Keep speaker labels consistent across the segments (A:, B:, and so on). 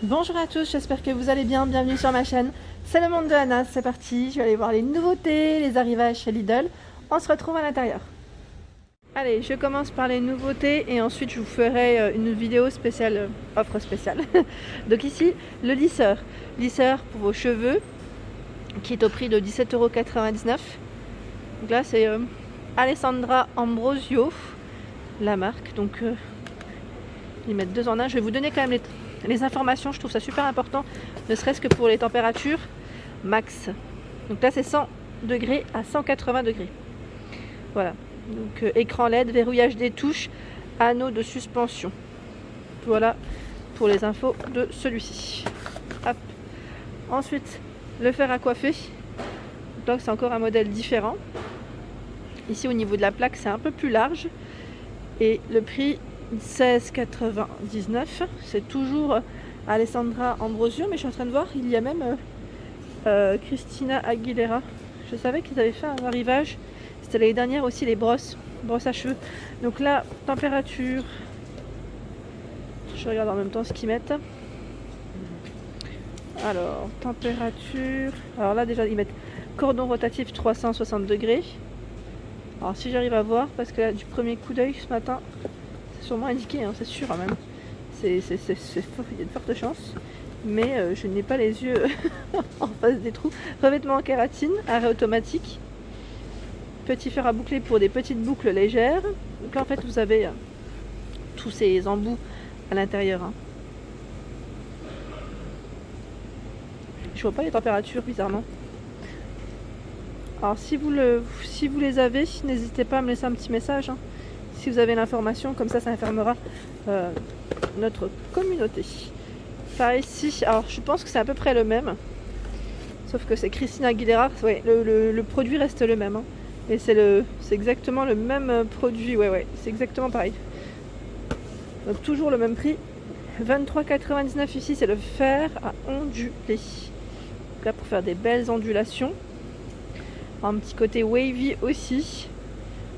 A: Bonjour à tous, j'espère que vous allez bien, bienvenue sur ma chaîne. C'est le monde de Anna, c'est parti, je vais aller voir les nouveautés, les arrivages chez Lidl. On se retrouve à l'intérieur. Allez, je commence par les nouveautés et ensuite je vous ferai une vidéo spéciale, offre spéciale. Donc ici, le lisseur. Lisseur pour vos cheveux, qui est au prix de 17,99 €. Donc là, c'est Alessandra Ambrosio, la marque. Donc ils mettent 2 en 1. Je vais vous donner quand même les informations, je trouve ça super important, ne serait-ce que pour les températures max. Donc là c'est 100 degrés à 180 degrés. Voilà. Donc écran LED, verrouillage des touches, anneau de suspension. Voilà pour les infos de celui-ci. Hop. Ensuite, le fer à coiffer. Donc c'est encore un modèle différent. Ici au niveau de la plaque c'est un peu plus large. Et le prix 16,99 €. C'est toujours Alessandra Ambrosio, mais je suis en train de voir, il y a même Christina Aguilera. Je savais qu'ils avaient fait un arrivage. C'était l'année dernière aussi, les brosses à cheveux. Donc là, température. Je regarde en même temps ce qu'ils mettent. Alors, température. Alors là, déjà, ils mettent cordon rotatif 360 degrés. Alors, si j'arrive à voir, parce que là, du premier coup d'œil ce matin, sûrement indiqué, hein, c'est sûr hein, même. Il y a de fortes chances. Mais je n'ai pas les yeux en face des trous. Revêtement en kératine, arrêt automatique. Petit fer à boucler pour des petites boucles légères. Donc là en fait vous avez tous ces embouts à l'intérieur. Hein. Je vois pas les températures bizarrement. Alors si vous les avez, n'hésitez pas à me laisser un petit message. Hein. Si vous avez l'information, comme ça informera notre communauté. Par ici, alors je pense que c'est à peu près le même, sauf que c'est Christina Aguilera. Ouais, le produit reste le même, hein. Et c'est exactement le même produit. Ouais, c'est exactement pareil. Donc toujours le même prix. 23,99 € ici, c'est le fer à onduler. Donc là pour faire des belles ondulations. Un petit côté wavy aussi.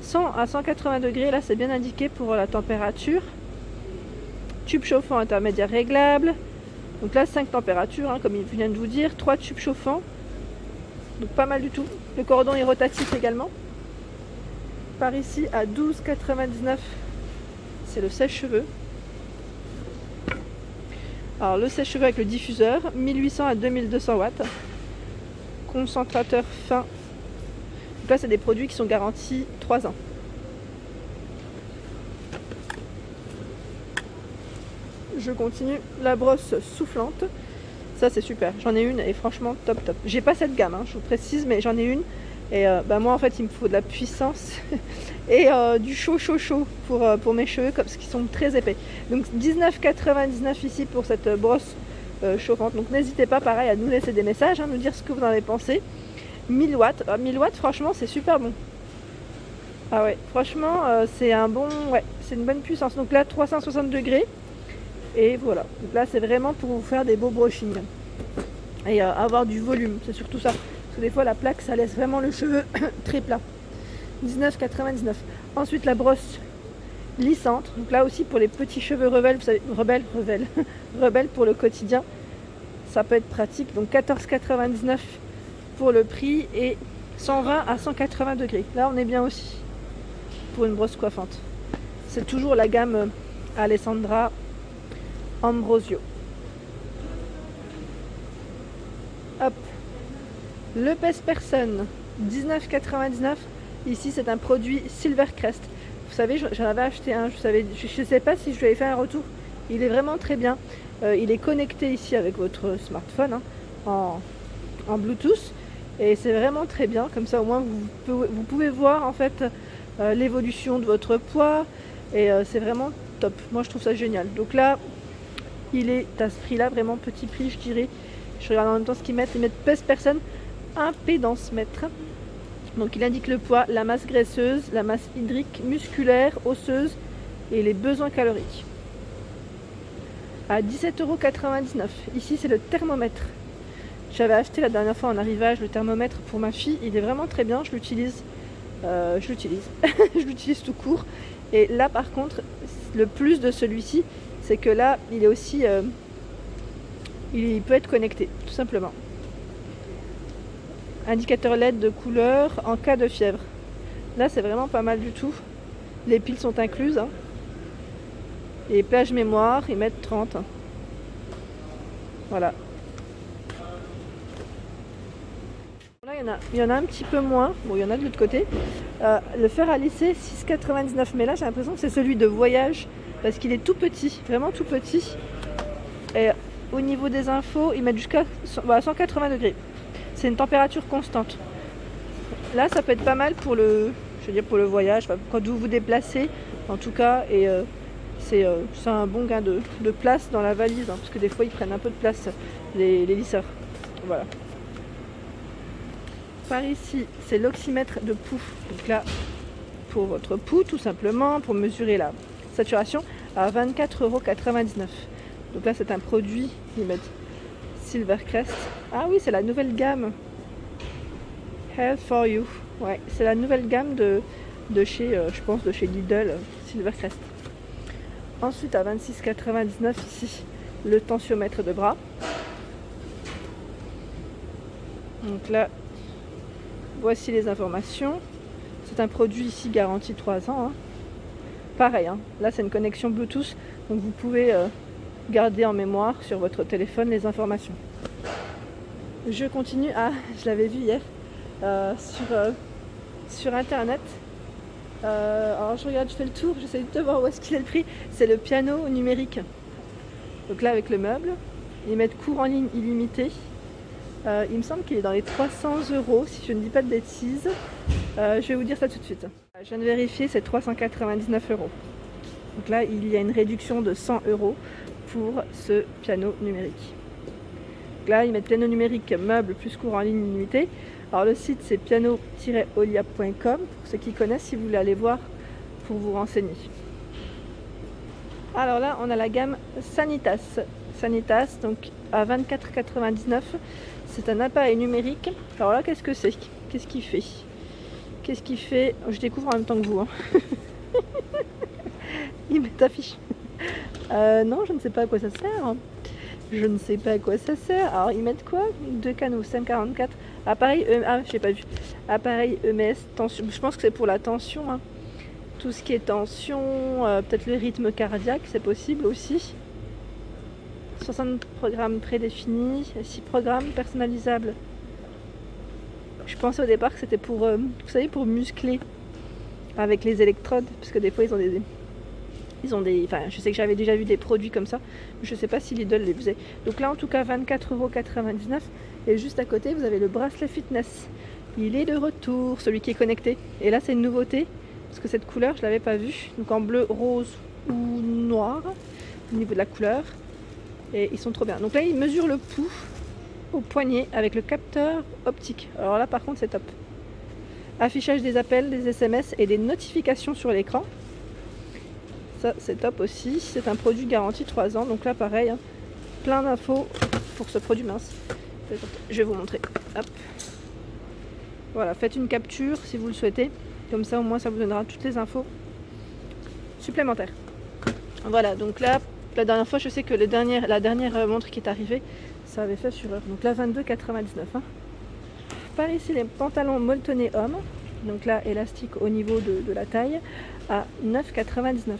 A: 100 à 180 degrés, là c'est bien indiqué pour la température. Tube chauffant intermédiaire réglable. Donc là 5 températures, hein, comme il vient de vous dire. 3 tubes chauffants. Donc pas mal du tout. Le cordon est rotatif également. Par ici à 12,99 €, c'est le sèche-cheveux. Alors le sèche-cheveux avec le diffuseur, 1800 à 2200 watts. Concentrateur fin. Donc là c'est des produits qui sont garantis 3 ans. Je continue, la brosse soufflante. Ça c'est super, j'en ai une et franchement top. J'ai pas cette gamme, hein, je vous précise, mais j'en ai une. Et moi en fait il me faut de la puissance et du chaud pour mes cheveux, parce qu'ils sont très épais. Donc 19,99 € ici pour cette brosse chauffante. Donc n'hésitez pas pareil à nous laisser des messages, hein, nous dire ce que vous en avez pensé. 1000 watts, 1000 watts franchement c'est super bon. Ah ouais, franchement c'est c'est une bonne puissance. Donc là 360 degrés. Et voilà, donc là c'est vraiment pour vous faire des beaux brushings et avoir du volume, c'est surtout ça, parce que des fois la plaque ça laisse vraiment le cheveu très plat. 19,99 €. Ensuite la brosse lissante, donc là aussi pour les petits cheveux rebelles, vous savez, rebelles pour le quotidien, ça peut être pratique. Donc 14,99 € pour le prix et 120 à 180 degrés. Là on est bien aussi pour une brosse coiffante. C'est toujours la gamme Alessandra Ambrosio. Hop. Le pèse-personne, 19,99 €. Ici, c'est un produit Silvercrest. Vous savez, j'en avais acheté un. Je ne sais pas si je lui avais fait un retour. Il est vraiment très bien. Il est connecté ici avec votre smartphone, hein, en Bluetooth. Et c'est vraiment très bien. Comme ça, au moins, vous pouvez voir en fait l'évolution de votre poids. Et c'est vraiment top. Moi, je trouve ça génial. Donc là, il est à ce prix là, vraiment petit prix je dirais. Je regarde en même temps ce qu'ils mettent. Ils mettent pèse-personne impédance mètre. Donc il indique le poids, la masse graisseuse, la masse hydrique, musculaire, osseuse et les besoins caloriques. À 17,99 €. Ici c'est le thermomètre. J'avais acheté la dernière fois en arrivage le thermomètre pour ma fille. Il est vraiment très bien, je l'utilise. Je l'utilise tout court. Et là par contre, le plus de celui-ci, c'est que là, il est aussi il peut être connecté, tout simplement. Indicateur LED de couleur en cas de fièvre. Là, c'est vraiment pas mal du tout. Les piles sont incluses. Hein. Et plage mémoire, ils mettent 30. Voilà. Là, il y en a un petit peu moins. Bon, il y en a de l'autre côté. Le fer à lisser, 6,99. Mais là, j'ai l'impression que c'est celui de voyage. Parce qu'il est tout petit. Vraiment tout petit. Et au niveau des infos, ils mettent jusqu'à 180 degrés. C'est une température constante. Là, ça peut être pas mal pour le voyage, quand vous vous déplacez, en tout cas. Et c'est un bon gain de place dans la valise, hein, parce que des fois, ils prennent un peu de place, les lisseurs. Voilà. Par ici, c'est l'oxymètre de pouls. Donc là, pour votre pouls, tout simplement, pour mesurer la saturation, à 24,99 €. Donc là, c'est un produit, ils mettent Silvercrest. Ah oui, c'est la nouvelle gamme. Health for You. Ouais, c'est la nouvelle gamme de chez, je pense, de chez Lidl, Silvercrest. Ensuite, à 26,99 € ici, le tensiomètre de bras. Donc là, voici les informations. C'est un produit ici garanti 3 ans. Hein. Pareil, hein. Là, c'est une connexion Bluetooth, donc vous pouvez garder en mémoire sur votre téléphone les informations. Je continue. Ah, je l'avais vu hier sur internet. Alors je regarde, je fais le tour, j'essaie de voir où est-ce qu'il est le prix. C'est le piano numérique. Donc là, avec le meuble, ils mettent cours en ligne illimité. Il me semble qu'il est dans les 300 € si je ne dis pas de bêtises. Je vais vous dire ça tout de suite. Je viens de vérifier, c'est 399 €. Donc là, il y a une réduction de 100 € pour ce piano numérique. Donc là, ils mettent piano numérique, meuble plus cours en ligne illimité. Alors le site, c'est piano-olia.com pour ceux qui connaissent, si vous voulez aller voir pour vous renseigner. Alors là, on a la gamme Sanitas. Sanitas, donc à 24,99 €. C'est un appareil numérique. Alors là, qu'est-ce que c'est? Qu'est-ce qu'il fait? Qu'est-ce qu'il fait? Je découvre en même temps que vous. Hein. Il met ta fiche. Non, je ne sais pas à quoi ça sert. Je ne sais pas à quoi ça sert. Alors, ils mettent quoi? 2 canaux, 544. Appareil je n'ai pas vu. Appareil EMS, tension. Je pense que c'est pour la tension. Hein. Tout ce qui est tension, peut-être le rythme cardiaque, c'est possible aussi. 60 programmes prédéfinis, 6 programmes personnalisables. Je pensais au départ que c'était pour, vous savez, pour muscler avec les électrodes, parce que des fois ils ont des, enfin, je sais que j'avais déjà vu des produits comme ça, mais je sais pas si Lidl les faisait. Donc là, en tout cas, 24,99 €. Et juste à côté, vous avez le bracelet fitness. Il est de retour, celui qui est connecté. Et là, c'est une nouveauté, parce que cette couleur, je l'avais pas vue. Donc en bleu, rose ou noir, au niveau de la couleur. Et ils sont trop bien. Donc là, ils mesurent le pouls au poignet avec le capteur optique. Alors là, par contre, c'est top. Affichage des appels, des SMS et des notifications sur l'écran. Ça, c'est top aussi. C'est un produit garanti 3 ans. Donc là, pareil, hein, plein d'infos pour ce produit mince. Je vais vous montrer. Hop. Voilà, faites une capture si vous le souhaitez. Comme ça, au moins, ça vous donnera toutes les infos supplémentaires. Voilà, donc là, la dernière fois, je sais que la dernière montre qui est arrivée, ça avait fait fureur. Donc là, 22,99 €. Hein. Par ici, les pantalons molletonnés hommes. Donc là, élastique au niveau de la taille, à 9,99 €.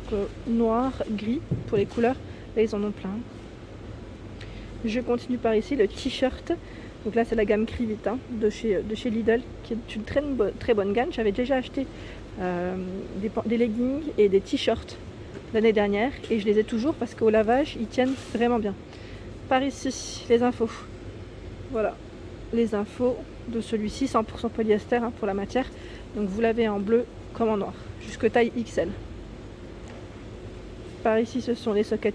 A: Donc noir, gris pour les couleurs. Là, ils en ont plein. Je continue par ici, le t-shirt. Donc là, c'est la gamme Krivit, hein, de chez Lidl, qui est une très bonne gamme. J'avais déjà acheté des leggings et des t-shirts l'année dernière et je les ai toujours parce qu'au lavage, ils tiennent vraiment bien. Par ici, les infos. Voilà, les infos de celui-ci, 100% polyester, hein, pour la matière. Donc vous l'avez en bleu comme en noir, jusque taille XL. Par ici, ce sont les sockets,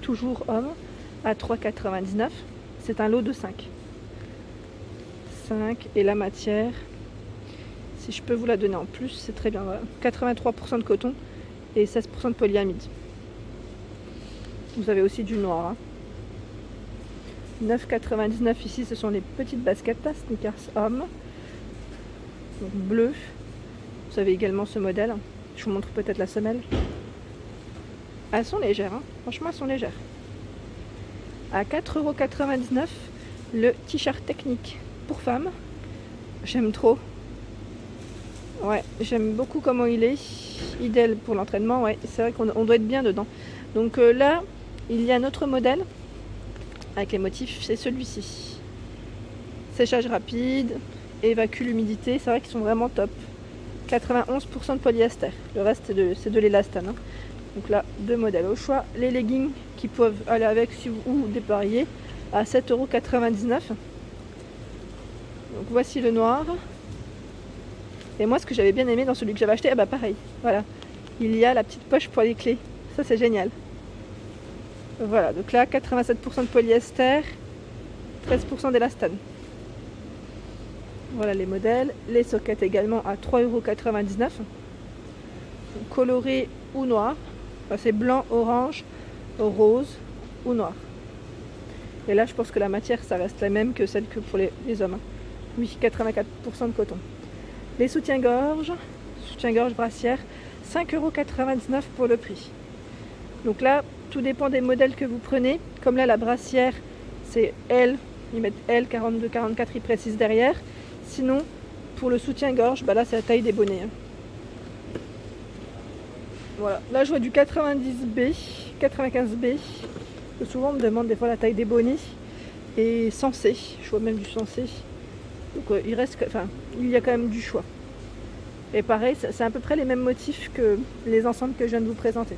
A: toujours hommes, à 3,99 €. C'est un lot de 5. 5 et la matière, si je peux vous la donner en plus, c'est très bien. Voilà. 83% de coton et 16% de polyamide. Vous avez aussi du noir. Hein. 9,99 € ici, ce sont les petites baskets à sneakers hommes. Donc bleu. Vous avez également ce modèle. Je vous montre peut-être la semelle. Elles sont légères, hein. Franchement elles sont légères. à 4,99 € le t-shirt technique pour femmes. J'aime trop. Ouais, j'aime beaucoup comment il est. Idéal pour l'entraînement, ouais. C'est vrai qu'on doit être bien dedans. Donc là, il y a notre modèle avec les motifs, c'est celui-ci. Séchage rapide, évacue l'humidité, c'est vrai qu'ils sont vraiment top. 91% de polyester, le reste c'est de l'élastane. Hein. Donc là, 2 modèles au choix. Les leggings qui peuvent aller avec si vous ou dépareiller à 7,99 €. Donc voici le noir. Et moi, ce que j'avais bien aimé dans celui que j'avais acheté, pareil, voilà. Il y a la petite poche pour les clés. Ça, c'est génial. Voilà, donc là, 87% de polyester, 13% d'élastane. Voilà les modèles. Les sockets également à 3,99 €. Coloré ou noir. Enfin, c'est blanc, orange, rose ou noir. Et là, je pense que la matière, ça reste la même que celle que pour les hommes. Oui, 84% de coton. Les soutiens-gorge brassière, 5,99 € pour le prix. Donc là, tout dépend des modèles que vous prenez. Comme là, la brassière, c'est L. Ils mettent L, 42, 44, ils précisent derrière. Sinon, pour le soutien-gorge, là, c'est la taille des bonnets. Voilà. Là, je vois du 90B, 95B. Souvent, on me demande des fois la taille des bonnets. Et sensé. Je vois même du sensé. Donc, il y a quand même du choix. Et pareil, c'est à peu près les mêmes motifs que les ensembles que je viens de vous présenter.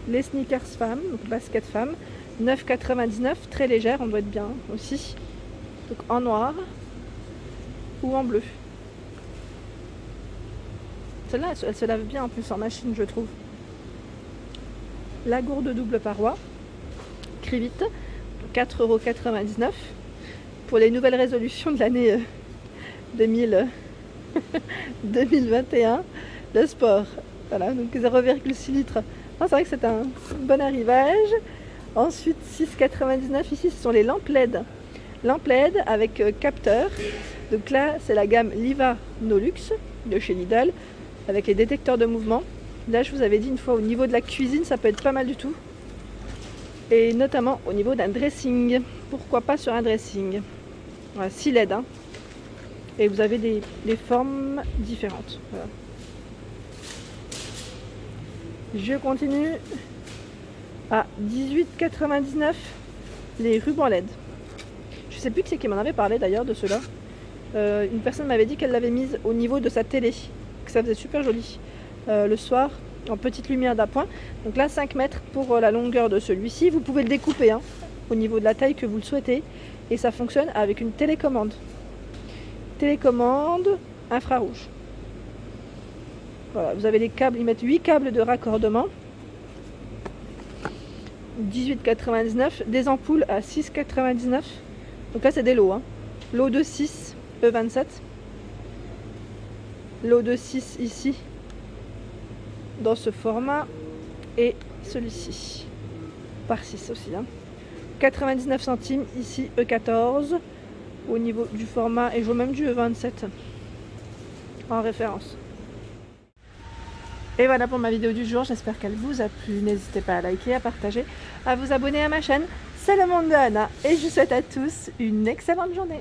A: Les sneakers femmes, donc basket femme, 9,99 €, très légère, on doit être bien aussi. Donc en noir ou en bleu. Celle-là, elle se lave bien en plus en machine, je trouve. La gourde double paroi, Crivit, 4,99 €. Pour les nouvelles résolutions de l'année 2021, le sport. Voilà, donc 0,6 litres. C'est vrai que c'est un bon arrivage. Ensuite, 6,99 €. Ici, ce sont les lampes LED. Lampes LED avec capteur. Donc là, c'est la gamme Liva Nolux de chez Lidl avec les détecteurs de mouvement. Là, je vous avais dit une fois, au niveau de la cuisine, ça peut être pas mal du tout. Et notamment au niveau d'un dressing. Pourquoi pas sur un dressing? Voilà, 6 LED. Hein. Et vous avez des formes différentes. Voilà. Je continue à 18,99 € les rubans LED. Je sais plus qui c'est qui m'en avait parlé d'ailleurs de ceux-là. Une personne m'avait dit qu'elle l'avait mise au niveau de sa télé, que ça faisait super joli le soir en petite lumière d'appoint. Donc là 5 mètres pour la longueur de celui-ci. Vous pouvez le découper au niveau de la taille que vous le souhaitez et ça fonctionne avec une télécommande. Télécommande infrarouge. Voilà, vous avez les câbles, ils mettent 8 câbles de raccordement. 18,99 €, des ampoules à 6,99 €. Donc là c'est des lots. Lot de 6, E27. Lot de 6 ici, dans ce format. Et celui-ci, par 6 aussi. 99 centimes ici, E14. Au niveau du format, et je vois même du E27 en référence. Et voilà pour ma vidéo du jour, j'espère qu'elle vous a plu. N'hésitez pas à liker, à partager, à vous abonner à ma chaîne. C'est le monde de Anna et je vous souhaite à tous une excellente journée.